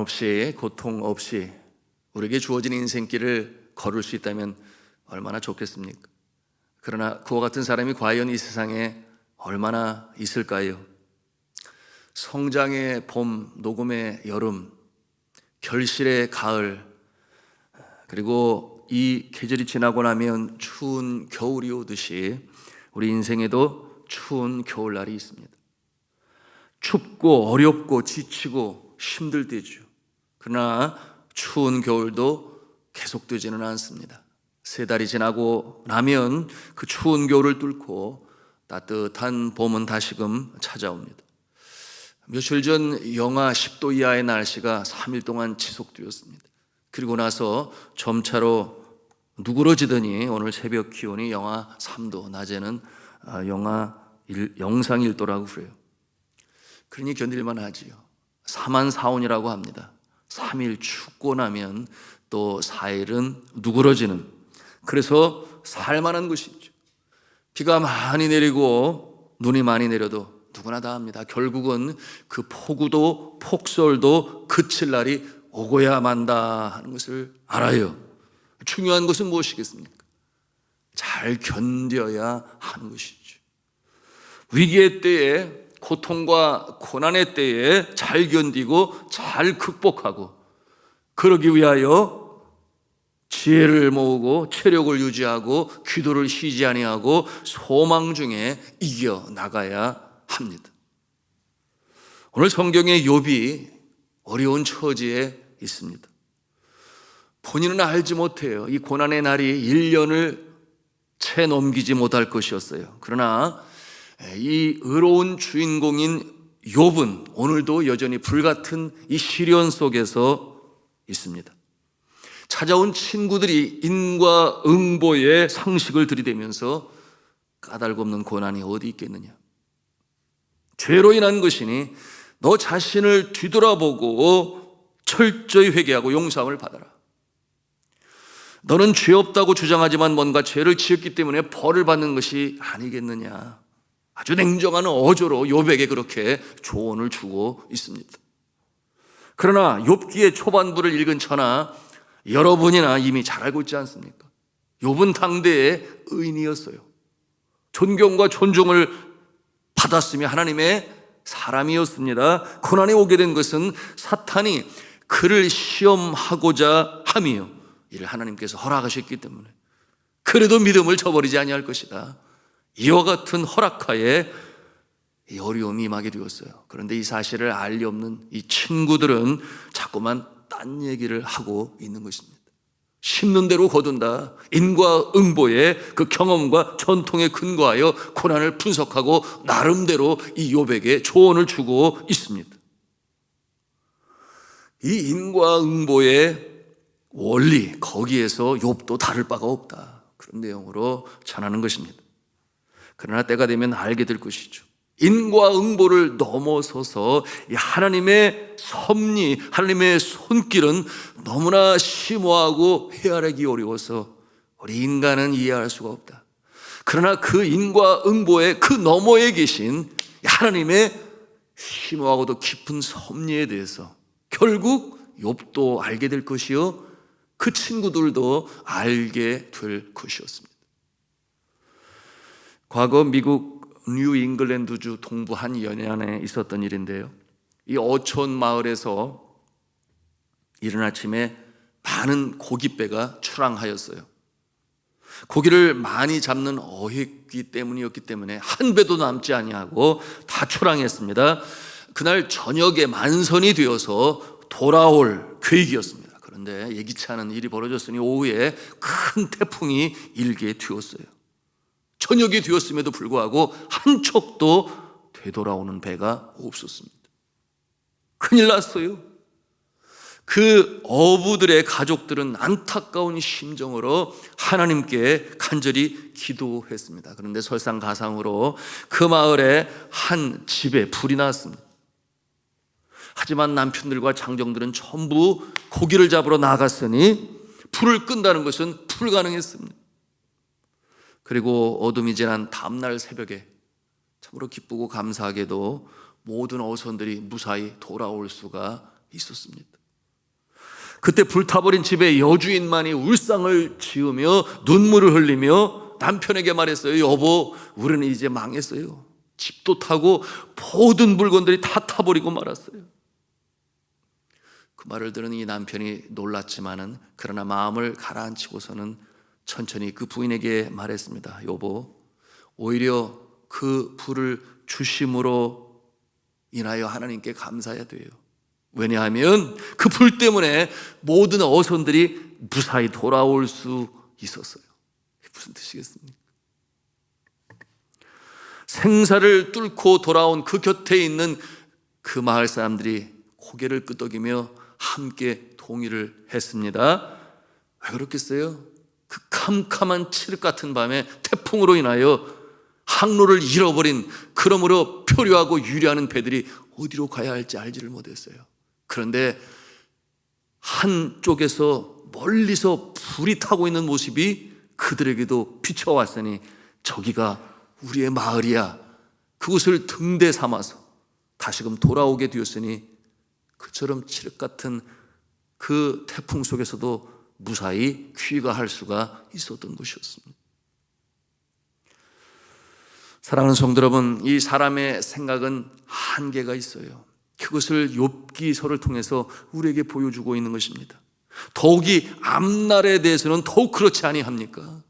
없이, 고통 없이 우리에게 주어진 인생길을 걸을 수 있다면 얼마나 좋겠습니까? 그러나 그와 같은 사람이 과연 이 세상에 얼마나 있을까요? 성장의 봄, 녹음의 여름, 결실의 가을, 그리고 이 계절이 지나고 나면 추운 겨울이 오듯이 우리 인생에도 추운 겨울날이 있습니다. 춥고 어렵고 지치고 힘들 때죠. 그러나 추운 겨울도 계속되지는 않습니다. 3달이 지나고 나면 그 추운 겨울을 뚫고 따뜻한 봄은 다시금 찾아옵니다. 며칠 전 영하 10도 이하의 날씨가 3일 동안 지속되었습니다. 그리고 나서 점차로 누그러지더니 오늘 새벽 기온이 영하 3도, 낮에는 영상 1도라고 그래요. 그러니 견딜만 하지요. 사만사온이라고 합니다. 3일 춥고 나면 또 4일은 누그러지는, 그래서 살만한 곳이 있죠. 비가 많이 내리고 눈이 많이 내려도 누구나 다 합니다. 결국은 그 폭우도 폭설도 그칠 날이 오고야 만다 하는 것을 알아요. 중요한 것은 무엇이겠습니까? 잘 견뎌야 하는 것이죠. 위기의 때에, 고통과 고난의 때에 잘 견디고 잘 극복하고, 그러기 위하여 지혜를 모으고 체력을 유지하고 기도를 쉬지 아니하고 소망 중에 이겨나가야 합니다. 오늘 성경의 욥이 어려운 처지에 있습니다. 본인은 알지 못해요. 이 고난의 날이 1년을 채 넘기지 못할 것이었어요. 그러나 이 의로운 주인공인 욥은 오늘도 여전히 불같은 이 시련 속에서 있습니다. 찾아온 친구들이 인과응보의 상식을 들이대면서 까닭없는 고난이 어디 있겠느냐, 죄로 인한 것이니 너 자신을 뒤돌아보고 철저히 회개하고 용서함을 받아라. 너는 죄 없다고 주장하지만 뭔가 죄를 지었기 때문에 벌을 받는 것이 아니겠느냐, 아주 냉정한 어조로 욥에게 그렇게 조언을 주고 있습니다. 그러나 욥기의 초반부를 읽은 저나 여러분이나 이미 잘 알고 있지 않습니까? 욥은 당대의 의인이었어요. 존경과 존중을 받았으며 하나님의 사람이었습니다. 고난이 오게 된 것은 사탄이 그를 시험하고자 함이요, 이를 하나님께서 허락하셨기 때문에. 그래도 믿음을 저버리지 아니할 것이다. 이와 같은 허락하에 이 어려움이 임하게 되었어요. 그런데 이 사실을 알 리 없는 이 친구들은 자꾸만 딴 얘기를 하고 있는 것입니다. 심는 대로 거둔다. 인과응보의 그 경험과 전통에 근거하여 고난을 분석하고 나름대로 이 욥에게 조언을 주고 있습니다. 이 인과응보의 원리, 거기에서 욥도 다를 바가 없다, 그런 내용으로 전하는 것입니다. 그러나 때가 되면 알게 될 것이죠. 인과응보를 넘어서서 하나님의 섭리, 하나님의 손길은 너무나 심오하고 헤아리기 어려워서 우리 인간은 이해할 수가 없다. 그러나 그 인과응보의 그 너머에 계신 하나님의 심오하고도 깊은 섭리에 대해서 결국 욥도 알게 될 것이요, 그 친구들도 알게 될 것이었습니다. 과거 미국 뉴 잉글랜드주 동부 한 연안에 있었던 일인데요, 이 어촌 마을에서 이른 아침에 많은 고깃배가 출항하였어요. 고기를 많이 잡는 어획기 때문이었기 때문에 한 배도 남지 아니하고 다 출항했습니다. 그날 저녁에 만선이 되어서 돌아올 계획이었습니다. 그런데 예기치 않은 일이 벌어졌으니 오후에 큰 태풍이 일게 되었어요. 저녁이 되었음에도 불구하고 한 척도 되돌아오는 배가 없었습니다. 큰일 났어요. 그 어부들의 가족들은 안타까운 심정으로 하나님께 간절히 기도했습니다. 그런데 설상가상으로 그 마을에 한 집에 불이 났습니다. 하지만 남편들과 장정들은 전부 고기를 잡으러 나갔으니 불을 끈다는 것은 불가능했습니다. 그리고 어둠이 지난 다음날 새벽에 참으로 기쁘고 감사하게도 모든 어선들이 무사히 돌아올 수가 있었습니다. 그때 불타버린 집의 여주인만이 울상을 지으며 눈물을 흘리며 남편에게 말했어요. 여보, 우리는 이제 망했어요. 집도 타고 모든 물건들이 다 타버리고 말았어요. 그 말을 들은 이 남편이 놀랐지만은 그러나 마음을 가라앉히고서는 천천히 그 부인에게 말했습니다. 여보, 오히려 그 불을 주심으로 인하여 하나님께 감사해야 돼요. 왜냐하면 그 불 때문에 모든 어선들이 무사히 돌아올 수 있었어요. 무슨 뜻이겠습니까? 생사를 뚫고 돌아온 그 곁에 있는 그 마을 사람들이 고개를 끄덕이며 함께 동의를 했습니다. 왜 그렇겠어요? 그 캄캄한 칠흑 같은 밤에 태풍으로 인하여 항로를 잃어버린, 그러므로 표류하고 유리하는 배들이 어디로 가야 할지 알지를 못했어요. 그런데 한쪽에서 멀리서 불이 타고 있는 모습이 그들에게도 비춰왔으니 저기가 우리의 마을이야. 그곳을 등대 삼아서 다시금 돌아오게 되었으니 그처럼 칠흑 같은 그 태풍 속에서도 무사히 귀가할 수가 있었던 것이었습니다. 사랑하는 성도 여러분, 이 사람의 생각은 한계가 있어요. 그것을 욥기서를 통해서 우리에게 보여주고 있는 것입니다. 더욱이 앞날에 대해서는 더욱 그렇지 아니합니까?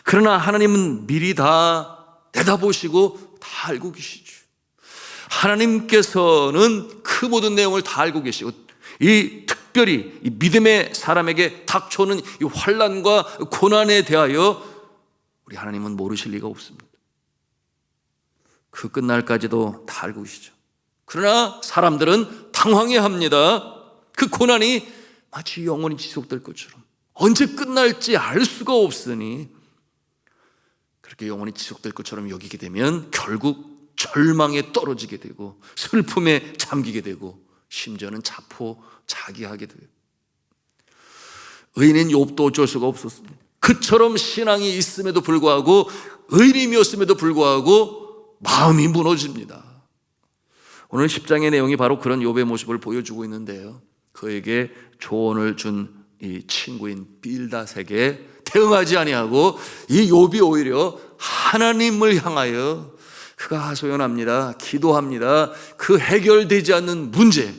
그러나 하나님은 미리 다 내다보시고 다 알고 계시죠. 하나님께서는 그 모든 내용을 다 알고 계시고, 이 특별히 이 믿음의 사람에게 닥쳐오는 이 환난과 고난에 대하여 우리 하나님은 모르실 리가 없습니다. 그 끝날까지도 다 알고 계시죠. 그러나 사람들은 당황해합니다. 그 고난이 마치 영원히 지속될 것처럼 언제 끝날지 알 수가 없으니 그렇게 영원히 지속될 것처럼 여기게 되면 결국 절망에 떨어지게 되고 슬픔에 잠기게 되고 심지어는 자포자기하게 돼요. 의인인 욥도 어쩔 수가 없었습니다. 그처럼 신앙이 있음에도 불구하고, 의인이었음에도 불구하고 마음이 무너집니다. 오늘 10장의 내용이 바로 그런 욥의 모습을 보여주고 있는데요, 그에게 조언을 준 이 친구인 빌닷에게 대응하지 아니하고 이 욥이 오히려 하나님을 향하여 그가 하소연합니다. 기도합니다. 그 해결되지 않는 문제,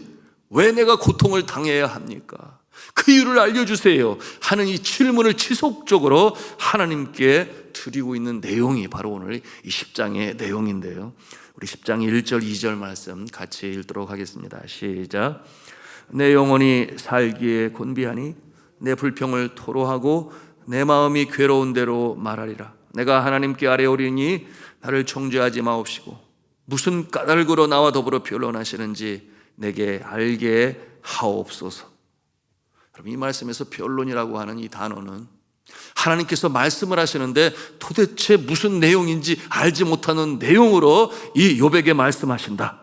왜 내가 고통을 당해야 합니까? 그 이유를 알려주세요 하는 이 질문을 지속적으로 하나님께 드리고 있는 내용이 바로 오늘 이 10장의 내용인데요, 우리 10장 1절 2절 말씀 같이 읽도록 하겠습니다. 시작. 내 영혼이 살기에 곤비하니 내 불평을 토로하고 내 마음이 괴로운 대로 말하리라. 내가 하나님께 아뢰오리니 나를 정죄하지 마옵시고 무슨 까닭으로 나와 더불어 변론하시는지 내게 알게 하옵소서. 그럼 이 말씀에서 변론이라고 하는 이 단어는 하나님께서 말씀을 하시는데 도대체 무슨 내용인지 알지 못하는 내용으로 이 욥에게 말씀하신다.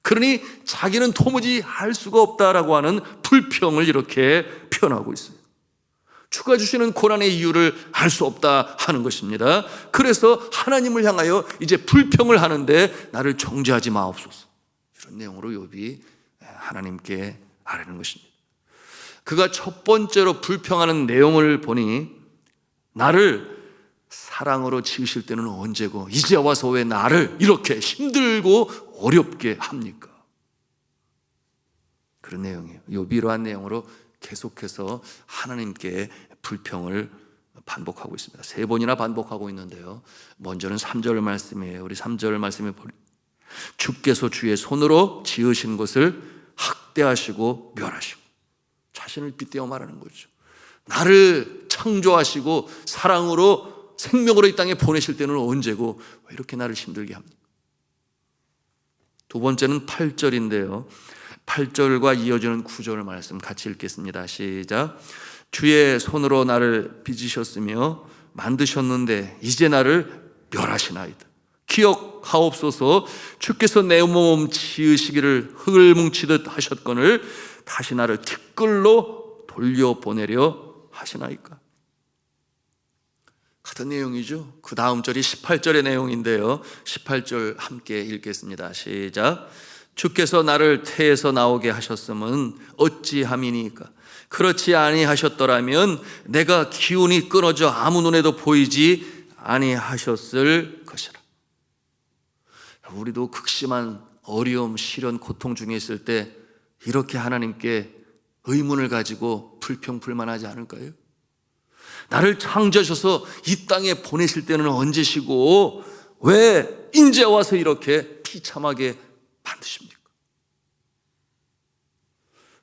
그러니 자기는 도무지 알 수가 없다라고 하는 불평을 이렇게 표현하고 있어요. 주가 주시는 고난의 이유를 알 수 없다 하는 것입니다. 그래서 하나님을 향하여 이제 불평을 하는데 나를 정죄하지 마옵소서, 이런 내용으로 욥이 하나님께 아뢰는 것입니다. 그가 첫 번째로 불평하는 내용을 보니 나를 사랑으로 지으실 때는 언제고 이제 와서 왜 나를 이렇게 힘들고 어렵게 합니까? 그런 내용이에요. 욥이 이러한 내용으로 계속해서 하나님께 불평을 반복하고 있습니다. 3번이나 반복하고 있는데요, 먼저는 3절 말씀이에요. 우리 3절 말씀에 보니 주께서 주의 손으로 지으신 것을 학대하시고 멸하시고, 자신을 빗대어 말하는 거죠. 나를 창조하시고 사랑으로 생명으로 이 땅에 보내실 때는 언제고 왜 이렇게 나를 힘들게 합니까? 두 번째는 8절인데요 8절과 이어지는 9절 말씀 같이 읽겠습니다. 시작. 주의 손으로 나를 빚으셨으며 만드셨는데 이제 나를 멸하시나이다. 기억하옵소서. 주께서 내 몸 지으시기를 흙을 뭉치듯 하셨거늘 다시 나를 티끌로 돌려보내려 하시나이까. 같은 내용이죠. 그 다음 절이 18절의 내용인데요, 18절 함께 읽겠습니다. 시작. 주께서 나를 태에서 나오게 하셨음은 어찌함이니까? 그렇지 아니하셨더라면 내가 기운이 끊어져 아무 눈에도 보이지 아니하셨을 것이라. 우리도 극심한 어려움, 시련, 고통 중에 있을 때 이렇게 하나님께 의문을 가지고 불평불만하지 않을까요? 나를 창조하셔서 이 땅에 보내실 때는 언제시고 왜 이제 와서 이렇게 비참하게 만드십니까?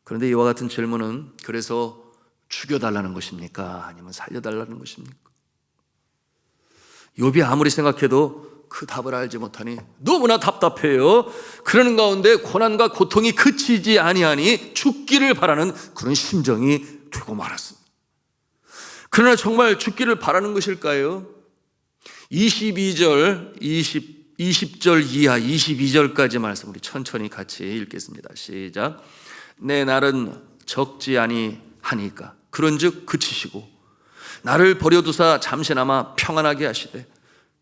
그런데 이와 같은 질문은 그래서 죽여달라는 것입니까? 아니면 살려달라는 것입니까? 욥이 아무리 생각해도 그 답을 알지 못하니 너무나 답답해요. 그러는 가운데 고난과 고통이 그치지 아니하니 죽기를 바라는 그런 심정이 되고 말았습니다. 그러나 정말 죽기를 바라는 것일까요? 20절 이하 22절까지 말씀 우리 천천히 같이 읽겠습니다. 시작. 내 날은 적지 아니하니까 그런즉 그치시고 나를 버려두사 잠시나마 평안하게 하시되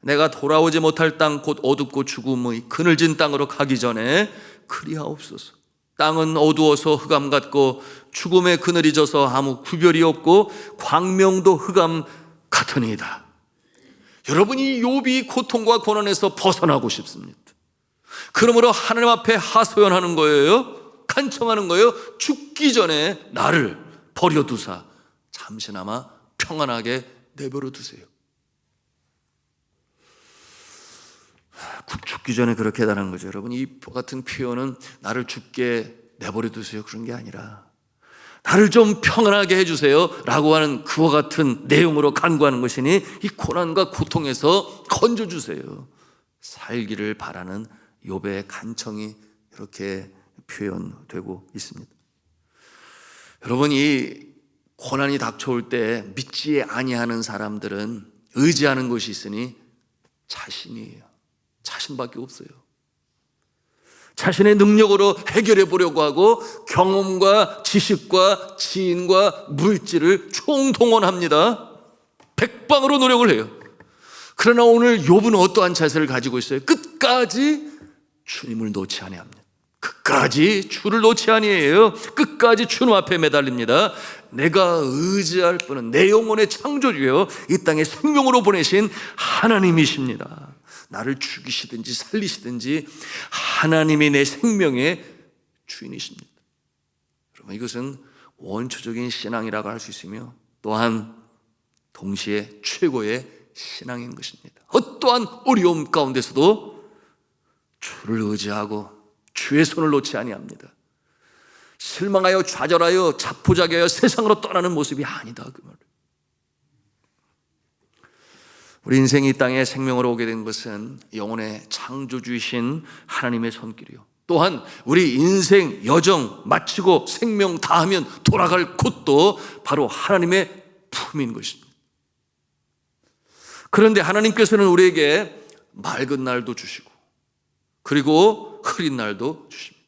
내가 돌아오지 못할 땅 곧 어둡고 죽음의 그늘진 땅으로 가기 전에 그리하옵소서. 땅은 어두워서 흑암 같고 죽음의 그늘이 져서 아무 구별이 없고 광명도 흑암 같으니이다. 여러분이 욥이 고통과 고난에서 벗어나고 싶습니다. 그러므로 하나님 앞에 하소연하는 거예요. 간청하는 거예요. 죽기 전에 나를 버려두사 잠시나마 평안하게 내버려 두세요. 죽기 전에 그렇게 해달라는 거죠. 여러분, 이 같은 표현은 나를 죽게 내버려 두세요 그런 게 아니라 나를 좀 평안하게 해주세요 라고 하는 그와 같은 내용으로 간구하는 것이니 이 고난과 고통에서 건져주세요. 살기를 바라는 욥의 간청이 이렇게 표현되고 있습니다. 여러분, 이 고난이 닥쳐올 때 믿지 아니하는 사람들은 의지하는 것이 있으니 자신이에요. 자신밖에 없어요. 자신의 능력으로 해결해 보려고 하고 경험과 지식과 지인과 물질을 총동원합니다. 백방으로 노력을 해요. 그러나 오늘 욥은 어떠한 자세를 가지고 있어요? 끝까지 주님을 놓지 아니합니다. 끝까지 주를 놓지 아니해요. 끝까지 주님 앞에 매달립니다. 내가 의지할 분은 내 영혼의 창조주요 이 땅에 생명으로 보내신 하나님이십니다. 나를 죽이시든지 살리시든지 하나님이 내 생명의 주인이십니다. 여러분, 이것은 원초적인 신앙이라고 할 수 있으며 또한 동시에 최고의 신앙인 것입니다. 어떠한 어려움 가운데서도 주를 의지하고 주의 손을 놓지 아니합니다. 실망하여 좌절하여 자포자기하여 세상으로 떠나는 모습이 아니다 그 말. 우리 인생이 이 땅에 생명으로 오게 된 것은 영혼의 창조주이신 하나님의 손길이요 또한 우리 인생 여정 마치고 생명 다하면 돌아갈 곳도 바로 하나님의 품인 것입니다. 그런데 하나님께서는 우리에게 맑은 날도 주시고 그리고 흐린 날도 주십니다.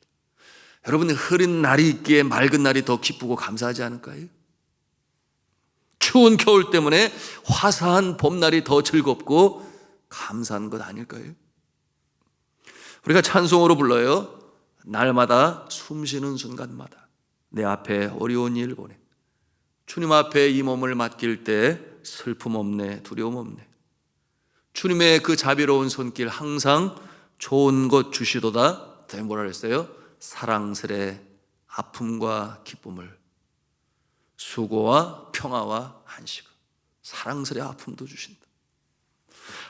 여러분, 흐린 날이 있기에 맑은 날이 더 기쁘고 감사하지 않을까요? 추운 겨울 때문에 화사한 봄날이 더 즐겁고 감사한 것 아닐까요? 우리가 찬송으로 불러요. 날마다 숨쉬는 순간마다 내 앞에 어려운 일 보내 주님 앞에 이 몸을 맡길 때 슬픔 없네 두려움 없네 주님의 그 자비로운 손길 항상 좋은 것 주시도다. 다음에 뭐라 그랬어요? 사랑스레 아픔과 기쁨을 수고와 평화와 안식을 사랑스레 아픔도 주신다.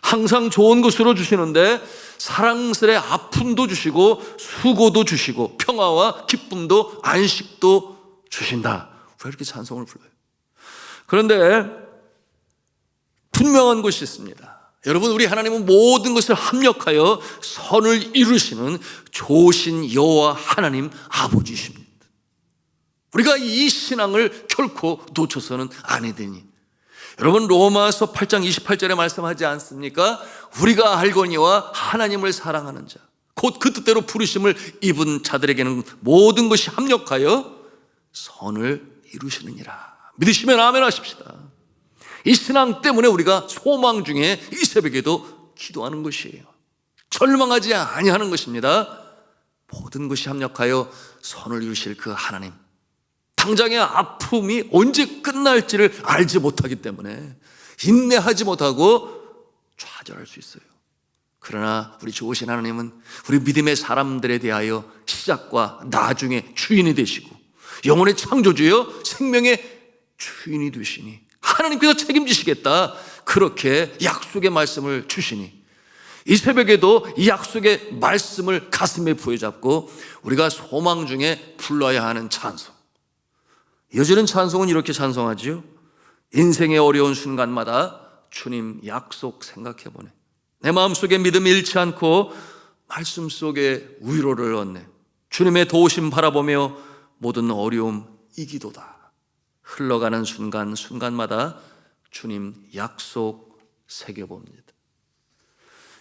항상 좋은 것으로 주시는데 사랑스레 아픔도 주시고 수고도 주시고 평화와 기쁨도 안식도 주신다. 왜 이렇게 찬송을 불러요? 그런데 분명한 것이 있습니다. 여러분, 우리 하나님은 모든 것을 합력하여 선을 이루시는 좋으신 여호와 하나님 아버지십니다. 우리가 이 신앙을 결코 놓쳐서는 아니 되니 여러분, 로마서 8장 28절에 말씀하지 않습니까? 우리가 알거니와 하나님을 사랑하는 자 곧 그 뜻대로 부르심을 입은 자들에게는 모든 것이 합력하여 선을 이루시느니라. 믿으시면 아멘 하십시다. 이 신앙 때문에 우리가 소망 중에 이 새벽에도 기도하는 것이에요. 절망하지 아니하는 것입니다. 모든 것이 합력하여 선을 이루실 그 하나님, 당장의 아픔이 언제 끝날지를 알지 못하기 때문에 인내하지 못하고 좌절할 수 있어요. 그러나 우리 좋으신 하나님은 우리 믿음의 사람들에 대하여 시작과 나중에 주인이 되시고 영혼의 창조주여 생명의 주인이 되시니 하나님께서 책임지시겠다, 그렇게 약속의 말씀을 주시니 이 새벽에도 이 약속의 말씀을 가슴에 부여잡고 우리가 소망 중에 불러야 하는 찬송, 이어지는 찬송은 이렇게 찬송하지요. 인생의 어려운 순간마다 주님 약속 생각해보네. 내 마음속에 믿음이 잃지 않고 말씀 속에 위로를 얻네. 주님의 도우심 바라보며 모든 어려움 이기도다. 흘러가는 순간 순간마다 주님 약속 새겨봅니다.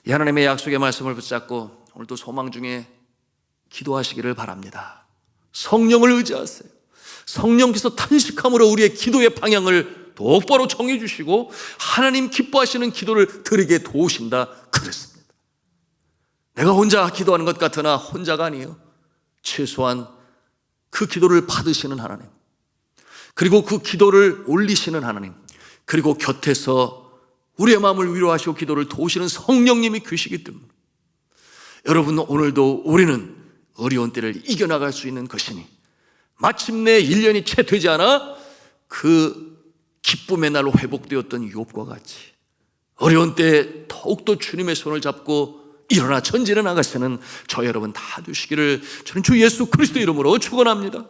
이 하나님의 약속의 말씀을 붙잡고 오늘도 소망 중에 기도하시기를 바랍니다. 성령을 의지하세요. 성령께서 탄식함으로 우리의 기도의 방향을 똑바로 정해 주시고 하나님 기뻐하시는 기도를 드리게 도우신다 그랬습니다. 내가 혼자 기도하는 것 같으나 혼자가 아니에요. 최소한 그 기도를 받으시는 하나님, 그리고 그 기도를 올리시는 하나님, 그리고 곁에서 우리의 마음을 위로하시고 기도를 도우시는 성령님이 계시기 때문에 여러분, 오늘도 우리는 어려운 때를 이겨나갈 수 있는 것이니 마침내 1년이 채 되지 않아 그 기쁨의 날로 회복되었던 욥과 같이 어려운 때 더욱더 주님의 손을 잡고 일어나 전진해 나가시는 저 여러분 다 되시기를 저는 주 예수 그리스도 이름으로 축원합니다.